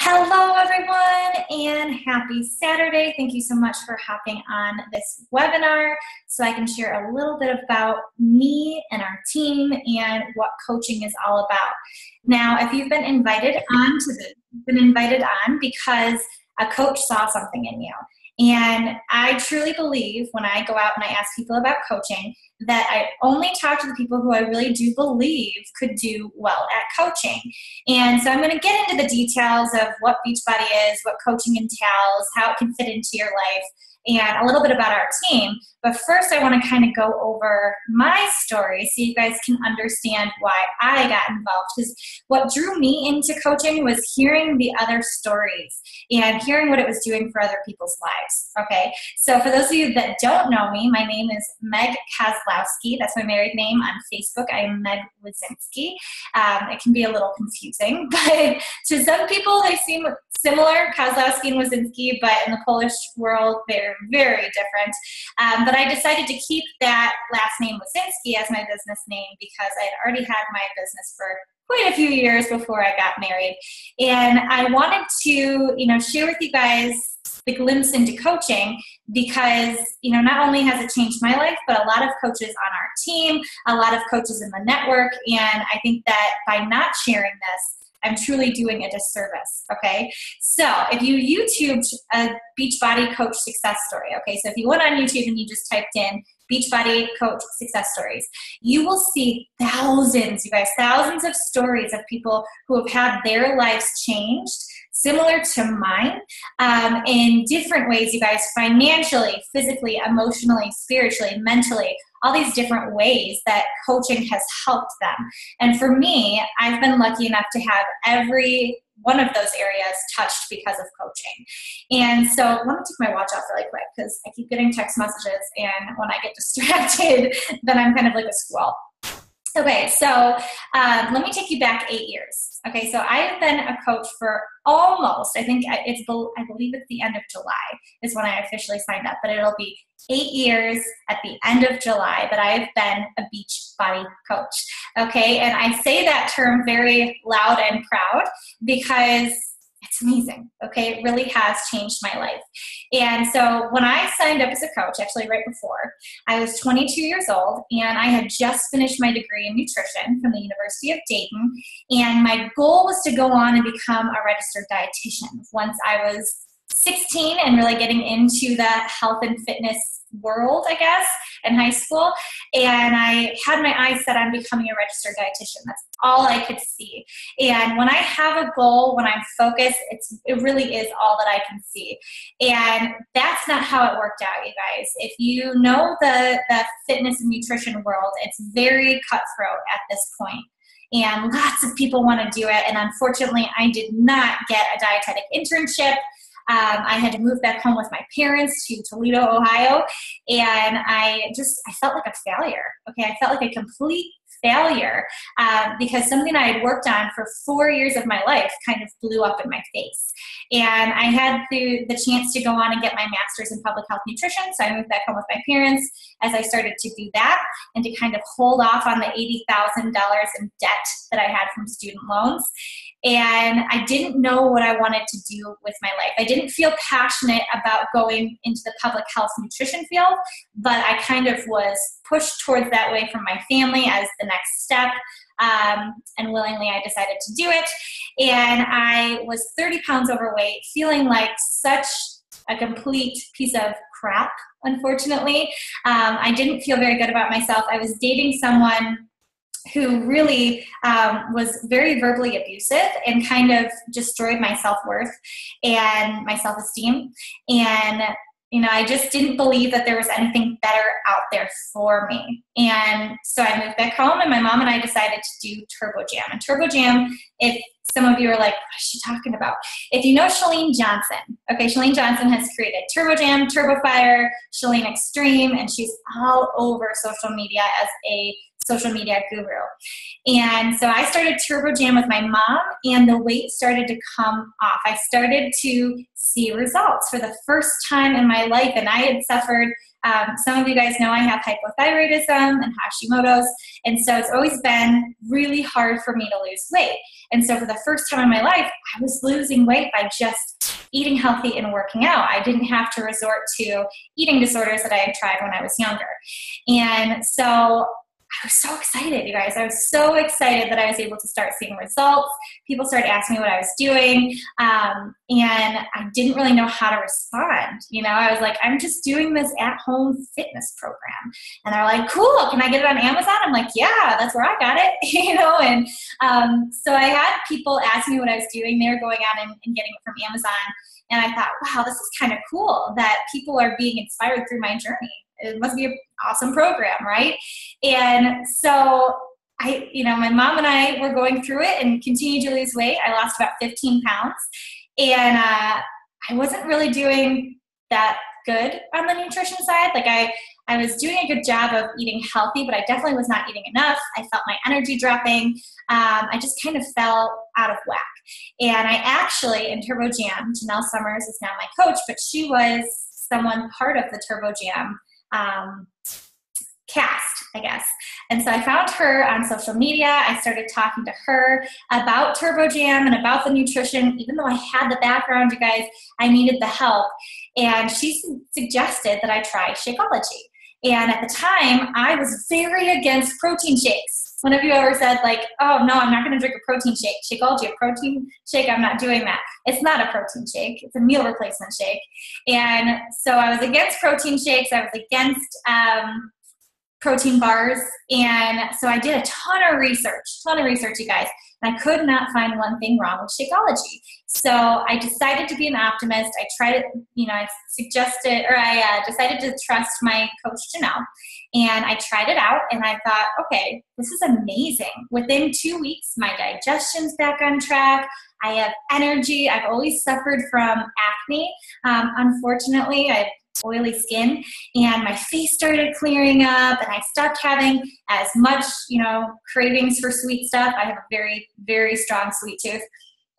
Hello, everyone, and happy Saturday. Thank you so much for hopping on this webinar so I can share a little bit about me and our team and what coaching is all about. Now, if you've been invited on to this, you've been invited on because a coach saw something in you. And I truly believe when I go out and I ask people about coaching that I only talk to the people who I really do believe could do well at coaching. And so I'm going to get into the details of what Beachbody is, what coaching entails, how it can fit into your life, and a little bit about our team. But first I want to kind of go over my story so you guys can understand why I got involved. Because what drew me into coaching was hearing the other stories and hearing what it was doing for other people's lives. Okay, so for those of you that don't know me, my name is Meg Kozlowski. That's my married name on Facebook. I am Meg Wazinski. It can be a little confusing, but to some people they seem similar, Kozlowski and Wazinski, but in the Polish world they're very different. But I decided to keep that last name Wazinski as my business name because I had already had my business for quite a few years before I got married. And I wanted to, share with you guys the glimpse into coaching because, not only has it changed my life, but a lot of coaches on our team, a lot of coaches in the network. And I think that by not sharing this, I'm truly doing a disservice, okay? So if you YouTubed a Beachbody coach success story, okay? So if you went on YouTube and you just typed in Beachbody coach success stories, you will see thousands, you guys, thousands of stories of people who have had their lives changed similar to mine in different ways, you guys, financially, physically, emotionally, spiritually, mentally, all these different ways that coaching has helped them. And for me, I've been lucky enough to have every one of those areas touched because of coaching. And so let me take my watch off really quick because I keep getting text messages, and when I get distracted, then I'm kind of like a squirrel. Okay, so let me take you back 8 years. Okay, so I have been a coach for almost, I believe it's the end of July is when I officially signed up, but it'll be 8 years at the end of July that I have been a Beachbody coach. Okay, and I say that term very loud and proud because it's amazing, okay? It really has changed my life. And so when I signed up as a coach, actually right before, I was 22 years old, and I had just finished my degree in nutrition from the University of Dayton, and my goal was to go on and become a registered dietitian once I was 16 and really getting into the health and fitness world, I guess, in high school. And I had my eyes set on becoming a registered dietitian. That's all I could see. And when I have a goal, when I'm focused, it really is all that I can see. And that's not how it worked out, you guys. If you know the fitness and nutrition world, it's very cutthroat at this point. And lots of people want to do it. And unfortunately, I did not get a dietetic internship. I had to move back home with my parents to Toledo, Ohio, and I felt like a failure. Okay, I felt like a complete failure because something I had worked on for 4 years of my life kind of blew up in my face. And I had the chance to go on and get my master's in public health nutrition, so I moved back home with my parents as I started to do that and to kind of hold off on the $80,000 in debt that I had from student loans. And I didn't know what I wanted to do with my life. I didn't feel passionate about going into the public health nutrition field, but I kind of was pushed towards that way from my family as the next step. And willingly I decided to do it. And I was 30 pounds overweight, feeling like such a complete piece of crap, unfortunately. I didn't feel very good about myself. I was dating someone who really was very verbally abusive and kind of destroyed my self-worth and my self-esteem. And I just didn't believe that there was anything better out there for me. And so I moved back home, and my mom and I decided to do Turbo Jam. And Turbo Jam, if some of you are like, what is she talking about? If you know Chalene Johnson, okay, Chalene Johnson has created Turbo Jam, Turbo Fire, Chalene Extreme, and she's all over social media as a social media guru. And so I started Turbo Jam with my mom, and the weight started to come off. I started to see results for the first time in my life, and I had suffered, some of you guys know I have hypothyroidism and Hashimoto's, and so it's always been really hard for me to lose weight. And so for the first time in my life, I was losing weight by just eating healthy and working out. I didn't have to resort to eating disorders that I had tried when I was younger. And so I was so excited, you guys. I was so excited that I was able to start seeing results. People started asking me what I was doing, and I didn't really know how to respond. You know, I was like, I'm just doing this at-home fitness program. And they're like, cool, can I get it on Amazon? I'm like, yeah, that's where I got it, you know. And so I had people ask me what I was doing. They were going out and getting it from Amazon. And I thought, wow, this is kind of cool that people are being inspired through my journey. It must be an awesome program, right? And so my mom and I were going through it and continued to lose weight. I lost about 15 pounds. And I wasn't really doing that good on the nutrition side. Like I was doing a good job of eating healthy, but I definitely was not eating enough. I felt my energy dropping. I just kind of fell out of whack. And I actually, in Turbo Jam, Janelle Summers is now my coach, but she was someone part of the Turbo Jam cast, I guess. And so I found her on social media. I started talking to her about Turbo Jam and about the nutrition. Even though I had the background, you guys, I needed the help. And she suggested that I try Shakeology. And at the time, I was very against protein shakes. One of you ever said, like, oh, no, I'm not going to drink a protein shake. Shakeology, a protein shake, I'm not doing that. It's not a protein shake. It's a meal replacement shake. And so I was against protein shakes. I was against protein bars. And so I did a ton of research, you guys. And I could not find one thing wrong with Shakeology. So I decided to be an optimist. I tried it, I decided to trust my coach, Janelle. And I tried it out and I thought, okay, this is amazing. Within 2 weeks, my digestion's back on track. I have energy. I've always suffered from acne. Unfortunately, I have oily skin, and my face started clearing up, and I stopped having as much, cravings for sweet stuff. I have a very, very strong sweet tooth.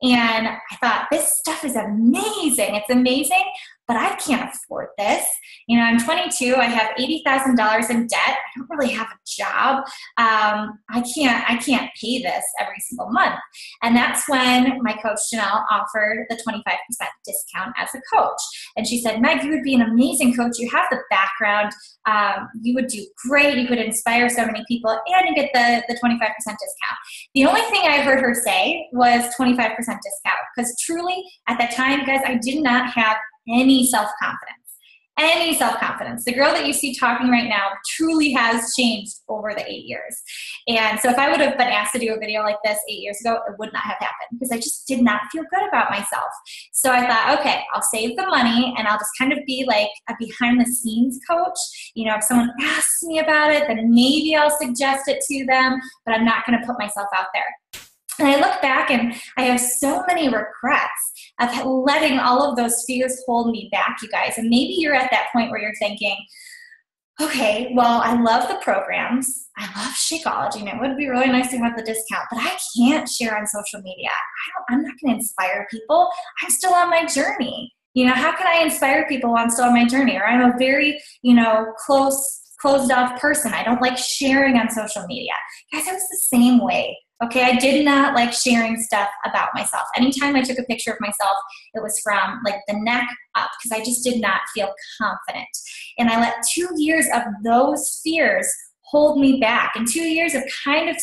And I thought, this stuff is amazing. It's amazing, but I can't afford this. I'm 22. I have $80,000 in debt. I don't really have a job. I can't pay this every single month. And that's when my coach, Janelle, offered the 25% discount as a coach. And she said, Meg, you would be an amazing coach. You have the background. You would do great. You could inspire so many people, and you get the 25% discount. The only thing I heard her say was 25% discount, because truly at that time, guys, I did not have any self-confidence. The girl that you see talking right now truly has changed over the 8 years. And so if I would have been asked to do a video like this 8 years ago, it would not have happened, because I just did not feel good about myself. So I thought, okay, I'll save the money and I'll just kind of be like a behind the scenes coach. If someone asks me about it, then maybe I'll suggest it to them, but I'm not going to put myself out there. And I look back and I have so many regrets of letting all of those fears hold me back, you guys. And maybe you're at that point where you're thinking, okay, well, I love the programs. I love Shakeology, and it would be really nice to have the discount, but I can't share on social media. I'm not going to inspire people. I'm still on my journey. How can I inspire people while I'm still on my journey? Or I'm a very, closed off person. I don't like sharing on social media. Guys, I was the same way. Okay, I did not like sharing stuff about myself. Anytime I took a picture of myself, it was from like the neck up, because I just did not feel confident. And I let 2 years of those fears hold me back, and 2 years of kind of,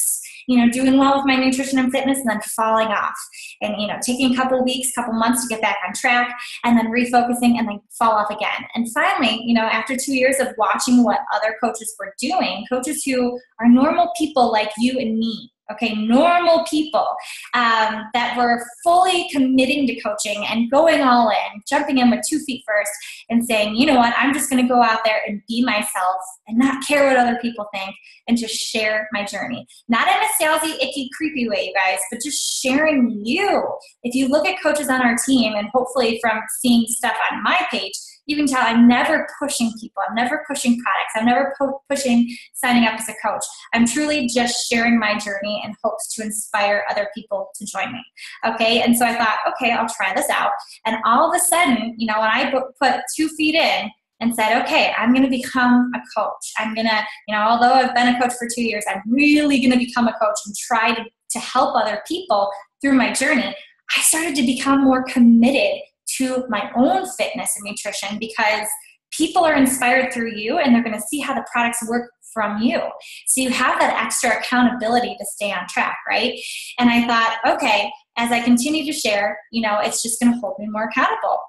doing well with my nutrition and fitness, and then falling off, and, taking a couple weeks, couple months to get back on track, and then refocusing, and then fall off again. And finally, after 2 years of watching what other coaches were doing, coaches who are normal people like you and me, okay, normal people that were fully committing to coaching and going all in, jumping in with 2 feet first and saying, you know what, I'm just going to go out there and be myself and not care what other people think and just share my journey. Not in a salesy, icky, creepy way, you guys, but just sharing you. If you look at coaches on our team, and hopefully from seeing stuff on my page, you can tell I'm never pushing people. I'm never pushing products. I'm never pushing signing up as a coach. I'm truly just sharing my journey in hopes to inspire other people to join me. Okay. And so I thought, okay, I'll try this out. And all of a sudden, when I put 2 feet in and said, okay, I'm going to become a coach. I'm going to, although I've been a coach for 2 years, I'm really going to become a coach and try to help other people through my journey. I started to become more committed to my own fitness and nutrition because people are inspired through you and they're going to see how the products work from you. So you have that extra accountability to stay on track, right? And I thought, okay, as I continue to share, it's just going to hold me more accountable.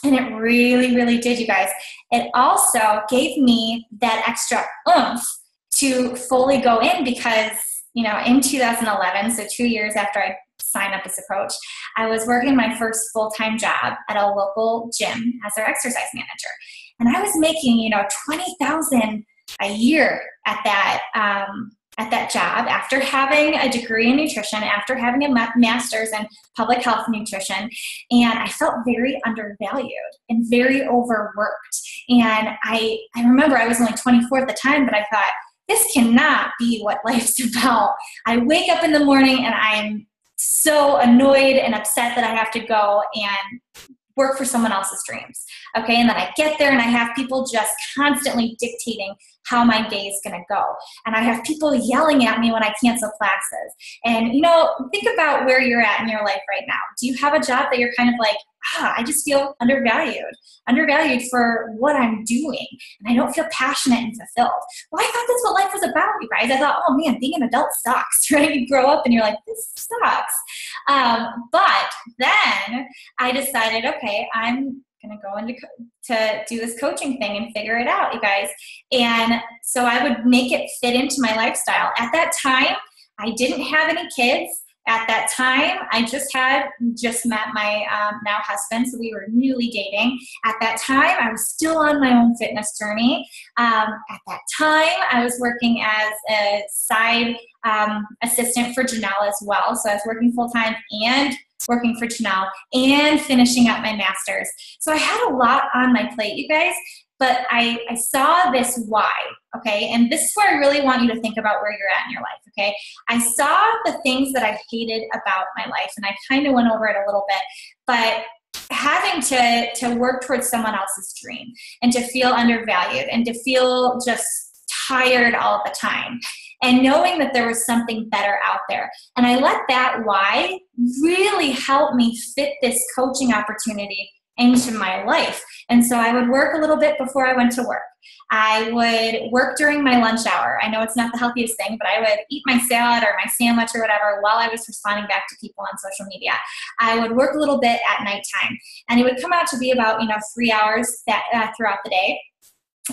And it really, really did, you guys. It also gave me that extra oomph to fully go in because, in 2011, so 2 years after I signed up as a coach, I was working my first full-time job at a local gym as their exercise manager. And I was making, $20,000 a year at that job after having a degree in nutrition, after having a master's in public health nutrition. And I felt very undervalued and very overworked. And I remember I was only 24 at the time, but I thought, this cannot be what life's about. I wake up in the morning and I'm so annoyed and upset that I have to go and work for someone else's dreams. Okay. And then I get there and I have people just constantly dictating how my day is going to go. And I have people yelling at me when I cancel classes. And, think about where you're at in your life right now. Do you have a job that you're kind of like, I just feel undervalued for what I'm doing. And I don't feel passionate and fulfilled. Well, I thought that's what life was about, you guys. I thought, oh man, being an adult sucks, right? You grow up and you're like, this sucks. But then I decided, okay, I'm going to go into to do this coaching thing and figure it out, you guys. And so I would make it fit into my lifestyle. At that time, I didn't have any kids. At that time, I just met my now husband, so we were newly dating. At that time, I was still on my own fitness journey. At that time, I was working as a side assistant for Janelle as well. So I was working full-time and working for Janelle and finishing up my master's. So I had a lot on my plate, you guys. But I saw this why, okay? And this is where I really want you to think about where you're at in your life, okay? I saw the things that I hated about my life, and I kind of went over it a little bit, but having to work towards someone else's dream and to feel undervalued and to feel just tired all the time and knowing that there was something better out there. And I let that why really help me fit this coaching opportunity into my life. And so I would work a little bit before I went to work. I would work during my lunch hour. I know it's not the healthiest thing, but I would eat my salad or my sandwich or whatever while I was responding back to people on social media. I would work a little bit at nighttime, and it would come out to be about 3 hours throughout the day.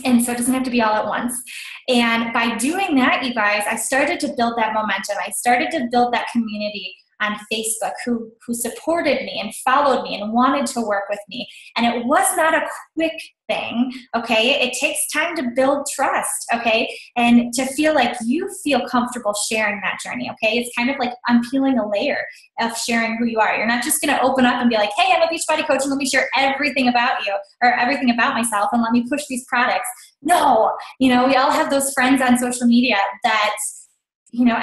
And so it doesn't have to be all at once. And by doing that, you guys, I started to build that momentum. I started to build that community on Facebook who supported me and followed me and wanted to work with me. And it was not a quick thing, okay? It takes time to build trust, okay? And to feel like you feel comfortable sharing that journey, okay? It's kind of like unpeeling a layer of sharing who you are. You're not just gonna open up and be like, hey, I'm a Beachbody coach and let me share everything about you or everything about myself and let me push these products. No, we all have those friends on social media that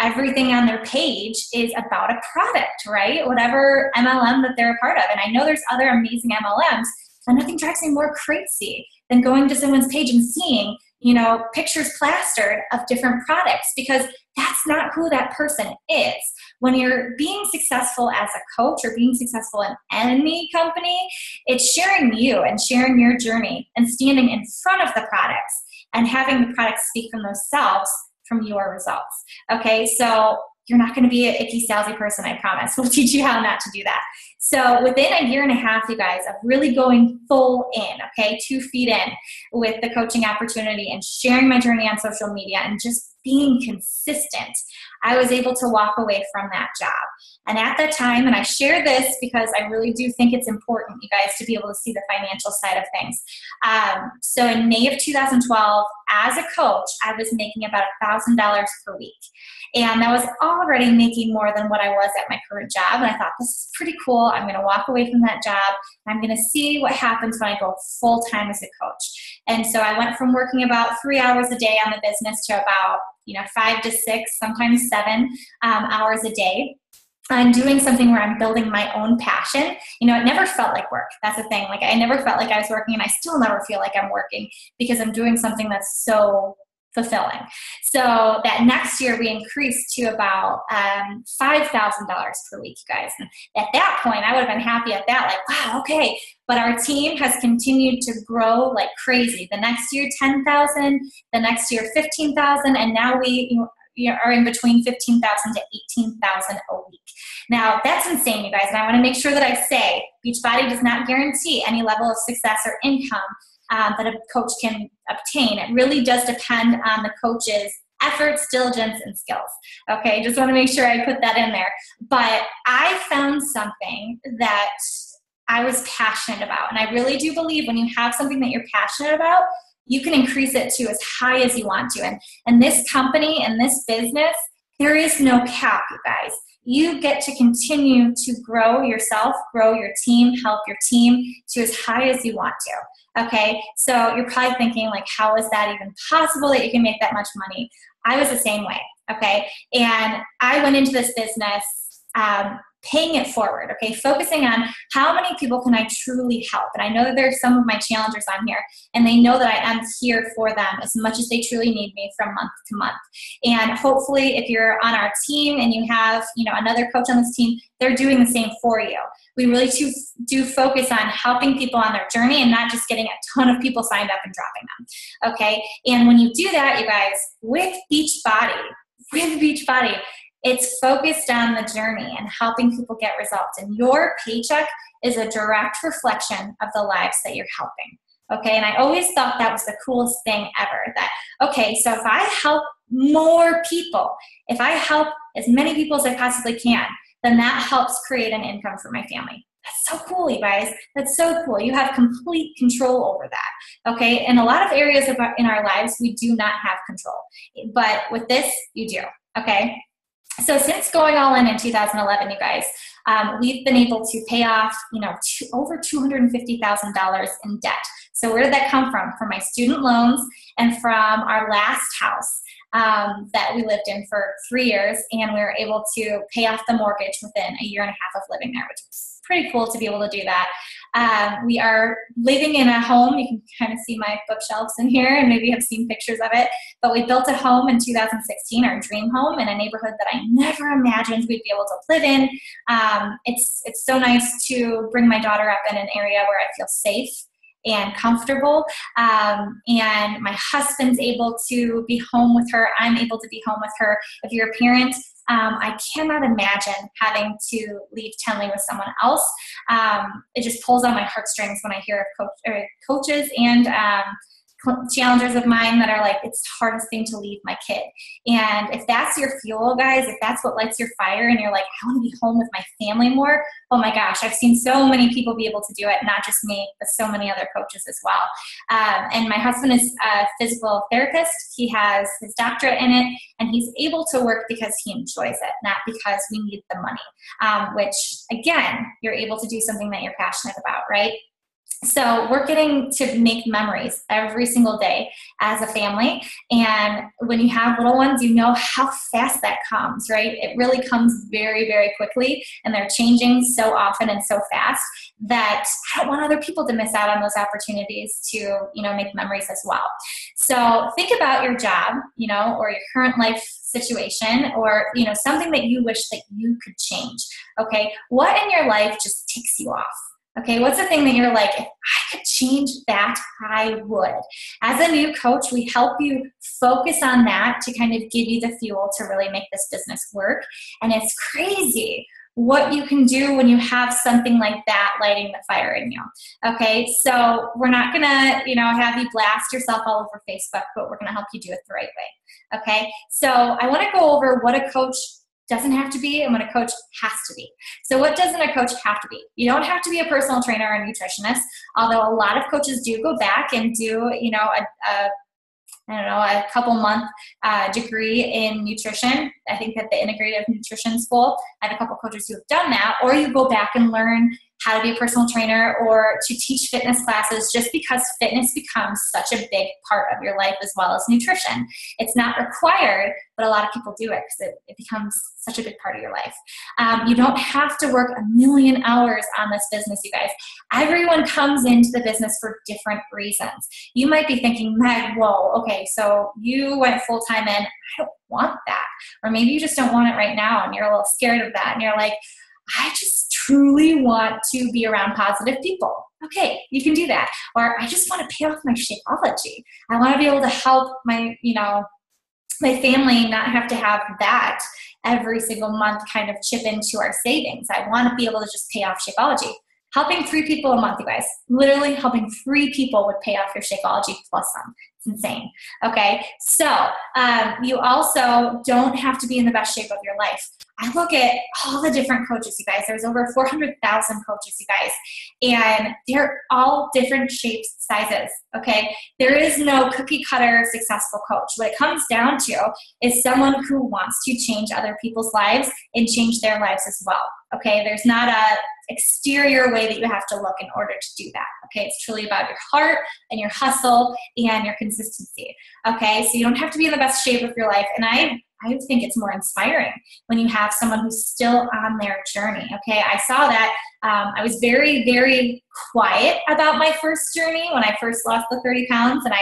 everything on their page is about a product, right? Whatever MLM that they're a part of. And I know there's other amazing MLMs, but nothing drives me more crazy than going to someone's page and seeing, pictures plastered of different products, because that's not who that person is. When you're being successful as a coach or being successful in any company, it's sharing you and sharing your journey and standing in front of the products and having the products speak for themselves from your results. Okay, so you're not going to be an icky, salesy person, I promise. We'll teach you how not to do that. So within a year and a half, you guys, of really going full in, okay, 2 feet in with the coaching opportunity and sharing my journey on social media and just being consistent, I was able to walk away from that job. And at that time, and I share this because I really do think it's important, you guys, to be able to see the financial side of things. So in May of 2012, as a coach, I was making about $1,000 per week. And I was already making more than what I was at my current job. And I thought, this is pretty cool. I'm going to walk away from that job. And I'm going to see what happens when I go full-time as a coach. And so I went from working about 3 hours a day on the business to about 5 to 6, sometimes 7 hours a day. I'm doing something where I'm building my own passion. It never felt like work. That's the thing. Like, I never felt like I was working, and I still never feel like I'm working because I'm doing something that's so fulfilling. So that next year we increased to about $5,000 per week, you guys. And at that point, I would have been happy at that, like, wow, okay. But our team has continued to grow like crazy. The next year, 10,000. The next year, 15,000. And now we are in between 15,000 to 18,000 a week. Now, that's insane, you guys. And I want to make sure that I say Beachbody does not guarantee any level of success or income that a coach can obtain. It really does depend on the coach's efforts, diligence, and skills. Okay, just want to make sure I put that in there. But I found something that I was passionate about. And I really do believe when you have something that you're passionate about, you can increase it to as high as you want to. And this company and this business, there is no cap, you guys. You get to continue to grow yourself, grow your team, help your team to as high as you want to. Okay, so you're probably thinking, like, how is that even possible that you can make that much money? I was the same way, okay? And I went into this business paying it forward, okay? Focusing on how many people can I truly help. And I know that there's some of my challengers on here, and they know that I am here for them as much as they truly need me from month to month. And hopefully if you're on our team and you have, another coach on this team, they're doing the same for you. We really do focus on helping people on their journey and not just getting a ton of people signed up and dropping them, okay? And when you do that, you guys, with Beachbody, it's focused on the journey and helping people get results. And your paycheck is a direct reflection of the lives that you're helping. Okay, and I always thought that was the coolest thing ever. That, okay, so if I help more people, if I help as many people as I possibly can, then that helps create an income for my family. That's so cool, you guys. That's so cool. You have complete control over that. Okay, in a lot of areas in our lives, we do not have control. But with this, you do. Okay. So since going all in 2011, you guys, we've been able to pay off, over $250,000 in debt. So where did that come from? From my student loans and from our last house that we lived in for 3 years, and we were able to pay off the mortgage within a year and a half of living there, which was pretty cool to be able to do that. We are living in a home. You can kind of see my bookshelves in here, and maybe have seen pictures of it. But we built a home in 2016, our dream home, in a neighborhood that I never imagined we'd be able to live in. It's so nice to bring my daughter up in an area where I feel safe and comfortable. And my husband's able to be home with her. I'm able to be home with her. If you're a parent, I cannot imagine having to leave Tenley with someone else. It just pulls on my heartstrings when I hear of coaches and challengers of mine that are like, it's the hardest thing to leave my kid. And if that's your fuel, guys, if that's what lights your fire and you're like, I want to be home with my family more, oh my gosh, I've seen so many people be able to do it, not just me, but so many other coaches as well. And my husband is a physical therapist. He has his doctorate in it, and he's able to work because he enjoys it, not because we need the money, which, again, you're able to do something that you're passionate about, right? So we're getting to make memories every single day as a family. And when you have little ones, you know how fast that comes, right? It really comes very, very quickly. And they're changing so often and so fast that I don't want other people to miss out on those opportunities to, make memories as well. So think about your job, or your current life situation, or, something that you wish that you could change. Okay. What in your life just ticks you off? Okay, what's the thing that you're like, if I could change that, I would? As a new coach, we help you focus on that to kind of give you the fuel to really make this business work. And it's crazy what you can do when you have something like that lighting the fire in you. Okay, so we're not gonna, have you blast yourself all over Facebook, but we're gonna help you do it the right way. Okay, so I wanna go over what a coach Doesn't have to be, and when a coach has to be. So what doesn't a coach have to be? You don't have to be a personal trainer or a nutritionist, although a lot of coaches do go back and do, a couple month degree in nutrition. I think that the Integrative Nutrition School, I have a couple coaches who have done that, or you go back and learn how to be a personal trainer or to teach fitness classes, just because fitness becomes such a big part of your life as well as nutrition. It's not required, but a lot of people do it because it becomes such a big part of your life. You don't have to work a million hours on this business, you guys. Everyone comes into the business for different reasons. You might be thinking, Meg, whoa, okay, so you went full-time in. I don't want that. Or maybe you just don't want it right now and you're a little scared of that. And you're like, I just truly want to be around positive people. Okay, you can do that. Or I just want to pay off my Shakeology. I want to be able to help my family not have to have that every single month kind of chip into our savings. I want to be able to just pay off Shakeology. Helping 3 people a month, you guys. Literally helping 3 people would pay off your Shakeology plus some. It's insane. Okay, so you also don't have to be in the best shape of your life. I look at all the different coaches, you guys. There's over 400,000 coaches, you guys, and they're all different shapes, sizes, okay? There is no cookie cutter successful coach. What it comes down to is someone who wants to change other people's lives and change their lives as well, okay? There's not a exterior way that you have to look in order to do that, okay? It's truly about your heart and your hustle and your consistency, okay? So you don't have to be in the best shape of your life, and I think it's more inspiring when you have someone who's still on their journey, okay? I saw that. I was very, very quiet about my first journey when I first lost the 30 pounds, and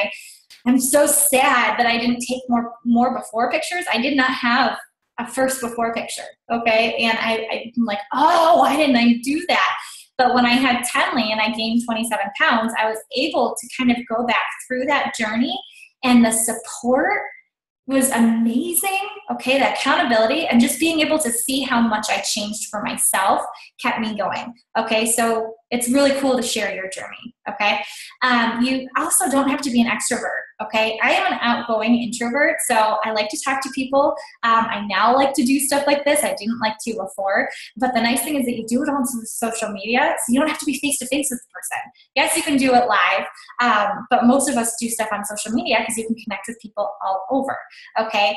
I'm so sad that I didn't take more before pictures. I did not have a first before picture, okay? And I'm like, oh, why didn't I do that? But when I had Tenley and I gained 27 pounds, I was able to kind of go back through that journey, and the support was amazing, okay? The accountability and just being able to see how much I changed for myself kept me going, okay? So it's really cool to share your journey, okay? You also don't have to be an extrovert, okay? I am an outgoing introvert, so I like to talk to people. I now like to do stuff like this. I didn't like to before, but the nice thing is that you do it on social media, so you don't have to be face-to-face with the person. Yes, you can do it live, but most of us do stuff on social media because you can connect with people all over, okay?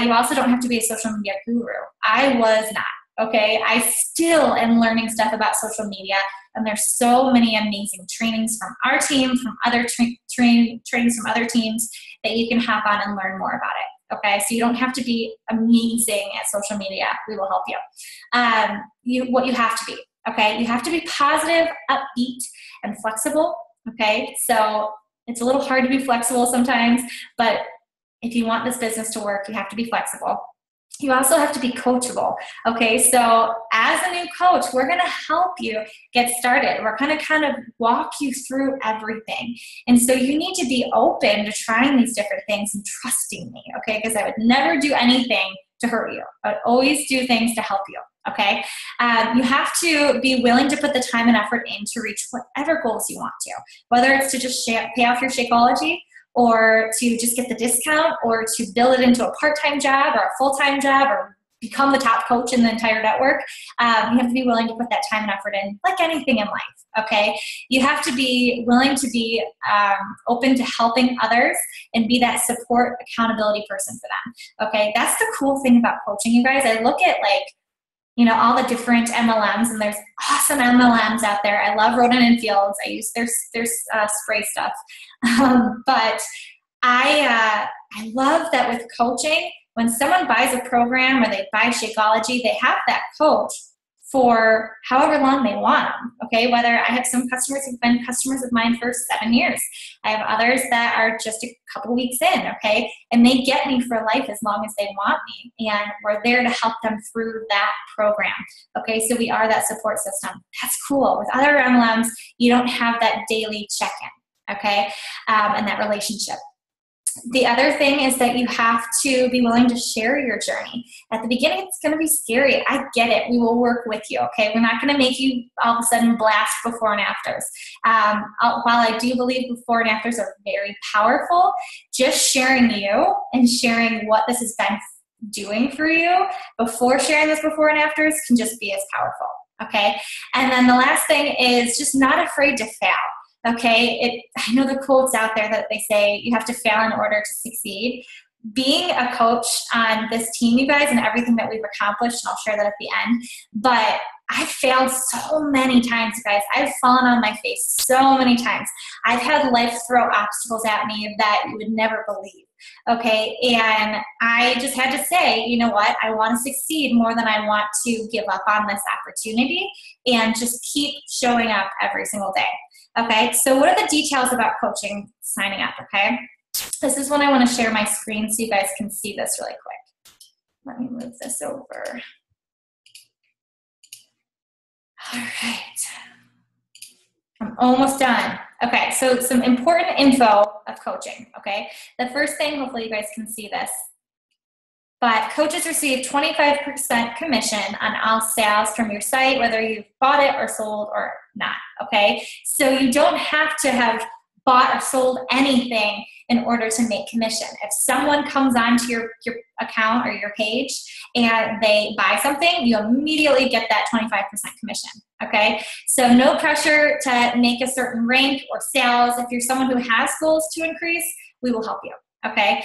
You also don't have to be a social media guru. I was not. Okay, I still am learning stuff about social media, and there's so many amazing trainings from our team, from other trainings from other teams that you can hop on and learn more about it. Okay, so you don't have to be amazing at social media. We will help you. What you have to be, okay? You have to be positive, upbeat, and flexible, okay? So it's a little hard to be flexible sometimes, but if you want this business to work, you have to be flexible. You also have to be coachable, okay? So as a new coach, we're going to help you get started. We're going to kind of walk you through everything. And so you need to be open to trying these different things and trusting me, okay? Because I would never do anything to hurt you. I would always do things to help you, okay? You have to be willing to put the time and effort in to reach whatever goals you want to, whether it's to just pay off your Shakeology, or to just get the discount, or to build it into a part-time job or a full-time job, or become the top coach in the entire network. You have to be willing to put that time and effort in, like anything in life, okay? You have to be willing to be open to helping others and be that support, accountability person for them, okay? That's the cool thing about coaching, you guys. I look at all the different MLMs, and there's awesome MLMs out there. I love Rodan and Fields. I use their spray stuff. But I love that with coaching, when someone buys a program or they buy Shakeology, they have that coach for however long they want them, okay? Whether I have some customers who've been customers of mine for 7 years. I have others that are just a couple weeks in, okay? And they get me for life as long as they want me. And we're there to help them through that program, okay? So we are that support system. That's cool. With other MLMs, you don't have that daily check-in, okay? And that relationship. The other thing is that you have to be willing to share your journey. At the beginning, it's going to be scary. I get it. We will work with you, okay? We're not going to make you all of a sudden blast before and afters. While I do believe before and afters are very powerful, just sharing you and sharing what this has been doing for you before sharing those before and afters can just be as powerful. Okay. And then the last thing is just not afraid to fail. Okay. I know the quotes out there that they say you have to fail in order to succeed. Being a coach on this team, you guys, and everything that we've accomplished, and I'll share that at the end, but I've failed so many times, guys. I've fallen on my face so many times. I've had life throw obstacles at me that you would never believe. Okay, and I just had to say, you know what? I want to succeed more than I want to give up on this opportunity, and just keep showing up every single day. Okay, so what are the details about coaching signing up? Okay, this is when I want to share my screen so you guys can see this really quick. Let me move this over. All right. I'm almost done. Okay, so some important info of coaching, okay? The first thing, hopefully you guys can see this, but coaches receive 25% commission on all sales from your site, whether you've bought it or sold or not, okay? So you don't have to have bought or sold anything in order to make commission. If someone comes onto your account or your page and they buy something, you immediately get that 25% commission, okay? So no pressure to make a certain rank or sales. If you're someone who has goals to increase, we will help you, okay?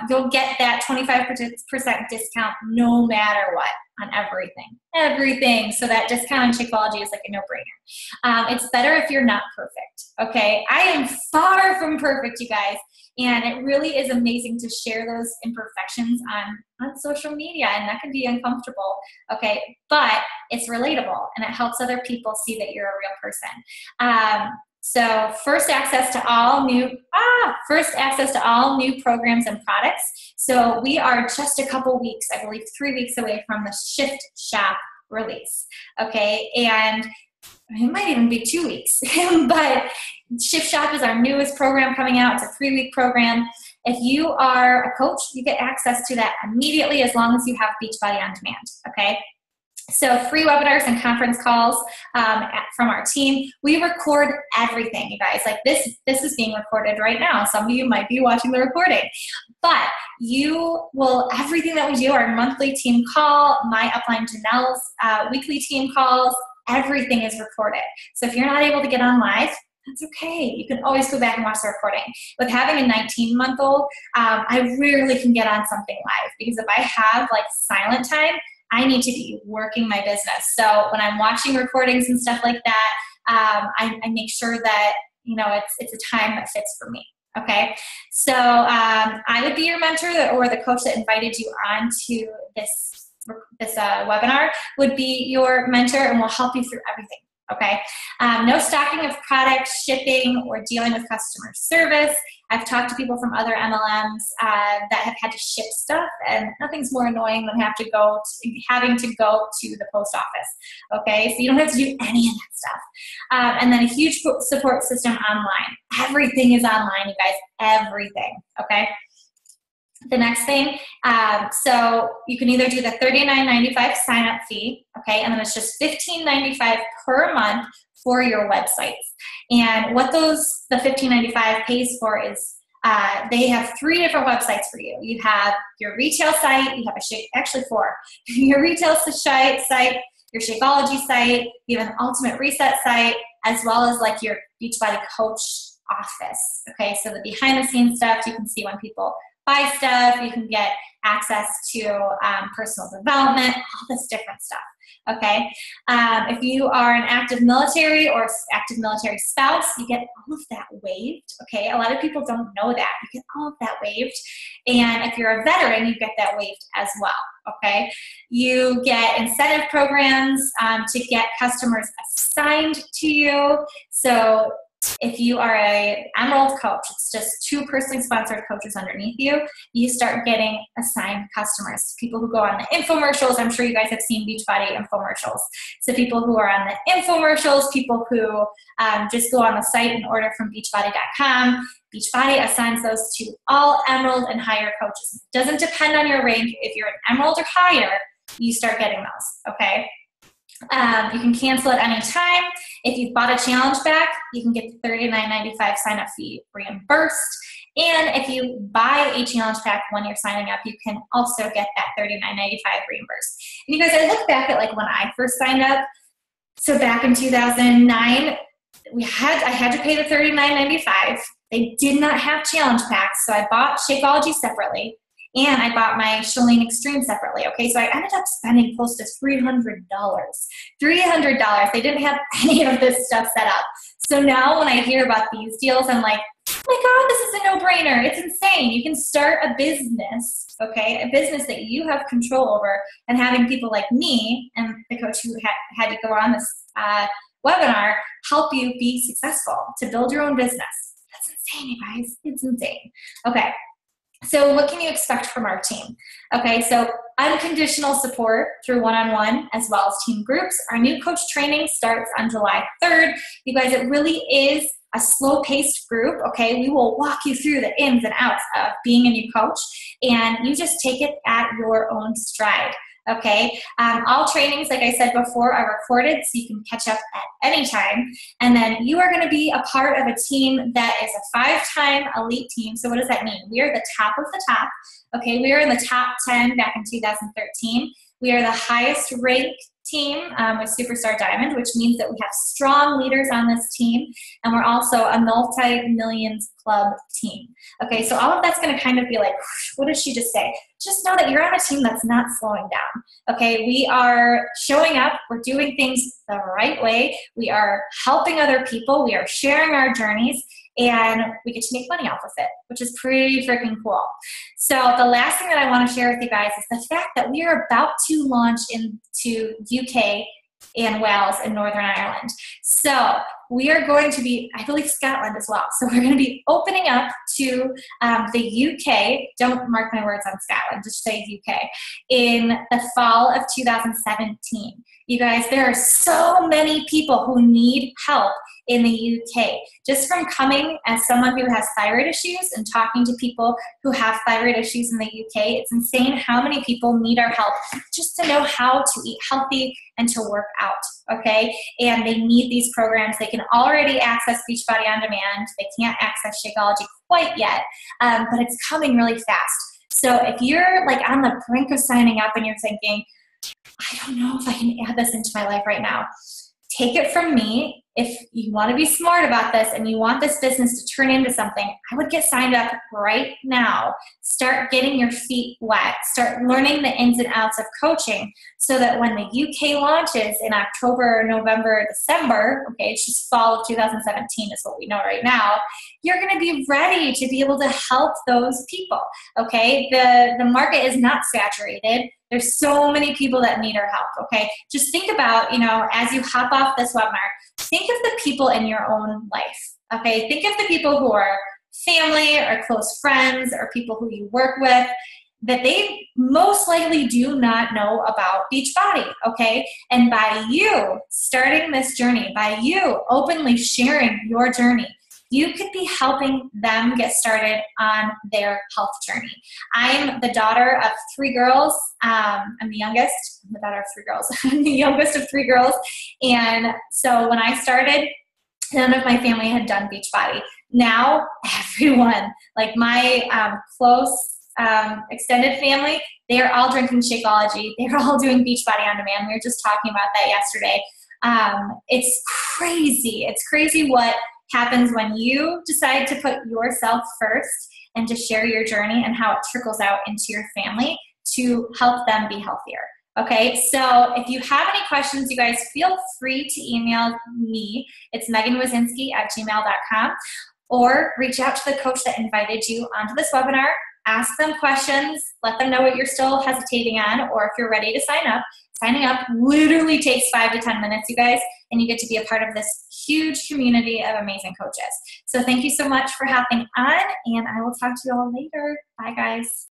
You'll get that 25% discount no matter what on everything. So that discount on Shakeology is like a no-brainer. It's better if you're not perfect, okay? I am far from perfect, you guys, and it really is amazing to share those imperfections on social media, and that can be uncomfortable, okay? But it's relatable, and it helps other people see that you're a real person. So first access to all new programs and products. So we are just a couple weeks, I believe 3 weeks away from the Shift Shop release, okay? And it might even be 2 weeks, but Shift Shop is our newest program coming out. It's a 3-week program. If you are a coach, you get access to that immediately as long as you have Beachbody on demand, okay? So free webinars and conference calls from our team. We record everything, you guys. Like this is being recorded right now. Some of you might be watching the recording. But everything that we do, our monthly team call, my upline Janelle's weekly team calls, everything is recorded. So if you're not able to get on live, that's okay. You can always go back and watch the recording. With having a 19-month-old, I rarely can get on something live because if I have like silent time, I need to be working my business. So when I'm watching recordings and stuff like that, I make sure that, you know, it's a time that fits for me. Okay. So I would be your mentor or the coach that invited you onto this webinar would be your mentor and will help you through everything. Okay. No stocking of product, shipping, or dealing with customer service. I've talked to people from other MLMs that have had to ship stuff, and nothing's more annoying than having to go to the post office. Okay, so you don't have to do any of that stuff. And then a huge support system online. Everything is online, you guys. Everything. Okay. The next thing, so you can either do the $39.95 sign-up fee, okay, and then it's just $15.95 per month for your websites. And what the $15.95 pays for is they have 3 different websites for you. You have your retail site, you have 4. Your retail site, your Shakeology site, you have an Ultimate Reset site, as well as like your Beachbody Coach office, okay, so the behind-the-scenes stuff, you can see when people buy stuff, you can get access to personal development, all this different stuff, okay? If you are an active military or active military spouse, you get all of that waived, okay? A lot of people don't know that. You get all of that waived. And if you're a veteran, you get that waived as well, okay? You get incentive programs to get customers assigned to you. So if you are an Emerald coach, it's just 2 personally sponsored coaches underneath you, you start getting assigned customers. People who go on the infomercials, I'm sure you guys have seen Beachbody infomercials. So people who are on the infomercials, people who just go on the site and order from beachbody.com, Beachbody assigns those to all Emerald and higher coaches. It doesn't depend on your rank. If you're an Emerald or higher, you start getting those, okay? You can cancel at any time. If you've bought a challenge back, you can get the $39.95 sign-up fee reimbursed. And if you buy a challenge pack when you're signing up, you can also get that $39.95 reimbursed. And you guys, I look back at like when I first signed up. So back in 2009, I had to pay the $39.95. They did not have challenge packs, so I bought Shakeology separately, and I bought my Chalene Extreme separately. Okay, so I ended up spending close to $300. $300. They didn't have any of this stuff set up. So now when I hear about these deals, I'm like, oh my God, this is a no-brainer. It's insane. You can start a business, okay, a business that you have control over, and having people like me and the coach who had to go on this webinar help you be successful to build your own business. That's insane, you guys. It's insane. Okay. So what can you expect from our team? Okay, so unconditional support through one-on-one as well as team groups. Our new coach training starts on July 3rd. You guys, it really is a slow-paced group, okay? We will walk you through the ins and outs of being a new coach, and you just take it at your own stride. Okay, all trainings, like I said before, are recorded so you can catch up at any time. And then you are going to be a part of a team that is a 5-time elite team. So what does that mean? We are the top of the top. Okay, we are in the top 10 back in 2013. We are the highest ranked team with Superstar Diamond, which means that we have strong leaders on this team, and we're also a multi-millions club team. Okay, so all of that's going to kind of be like, what did she just say? Just know that you're on a team that's not slowing down. Okay, we are showing up, we're doing things the right way, we are helping other people, we are sharing our journeys, and we get to make money off of it, which is pretty freaking cool. So the last thing that I want to share with you guys is the fact that we are about to launch into UK and Wales and Northern Ireland. So we are going to be, I believe, Scotland as well. So we're going to be opening up to the UK, don't mark my words on Scotland, just say UK, in the fall of 2017. You guys, there are so many people who need help in the UK. Just from coming as someone who has thyroid issues and talking to people who have thyroid issues in the UK, it's insane how many people need our help just to know how to eat healthy and to work out, okay? And they need these programs. They can already access Beachbody On Demand. They can't access Shakeology quite yet, but it's coming really fast. So if you're like on the brink of signing up and you're thinking, I don't know if I can add this into my life right now, take it from me. If you want to be smart about this and you want this business to turn into something, I would get signed up right now. Start getting your feet wet. Start learning the ins and outs of coaching so that when the UK launches in October, November, December, okay, it's just fall of 2017 is what we know right now, you're going to be ready to be able to help those people, okay? The market is not saturated. There's so many people that need our help, okay? Just think about, as you hop off this webinar, think of the people in your own life, okay? Think of the people who are family or close friends or people who you work with that they most likely do not know about Beachbody, okay? And by you starting this journey, by you openly sharing your journey, you could be helping them get started on their health journey. I'm the daughter of 3 girls. I'm the youngest. I'm the daughter of 3 girls. I'm the youngest of 3 girls. And so when I started, none of my family had done Beachbody. Now, everyone, like my close extended family, they are all drinking Shakeology. They're all doing Beachbody On Demand. We were just talking about that yesterday. It's crazy. It's crazy what happens when you decide to put yourself first and to share your journey and how it trickles out into your family to help them be healthier. Okay, so if you have any questions, you guys feel free to email me. It's meganwazinski@gmail.com, or reach out to the coach that invited you onto this webinar. Ask them questions, let them know what you're still hesitating on, or if you're ready to sign up. Signing up literally takes 5 to 10 minutes, you guys, and you get to be a part of this huge community of amazing coaches. So thank you so much for hopping on, and I will talk to you all later. Bye, guys.